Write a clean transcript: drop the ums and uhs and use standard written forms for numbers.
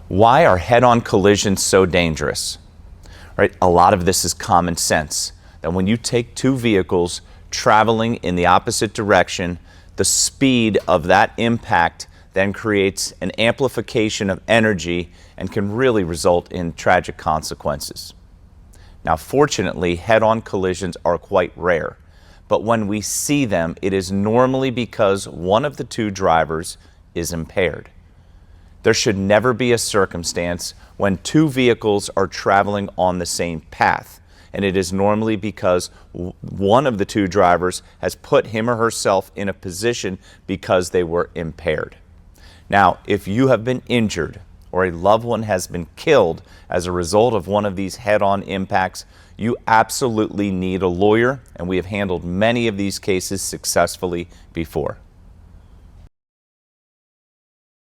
Why are head-on collisions so dangerous? Right? A lot of this is common sense, that when you take two vehicles traveling in the opposite direction, the speed of that impact then creates an amplification of energy and can really result in tragic consequences. Now, fortunately, head-on collisions are quite rare, but when we see them, it is normally because one of the two drivers is impaired. There should never be a circumstance when two vehicles are traveling on the same path, and it is normally because one of the two drivers has put him or herself in a position because they were impaired. Now, if you have been injured or a loved one has been killed as a result of one of these head-on impacts, you absolutely need a lawyer, and we have handled many of these cases successfully before.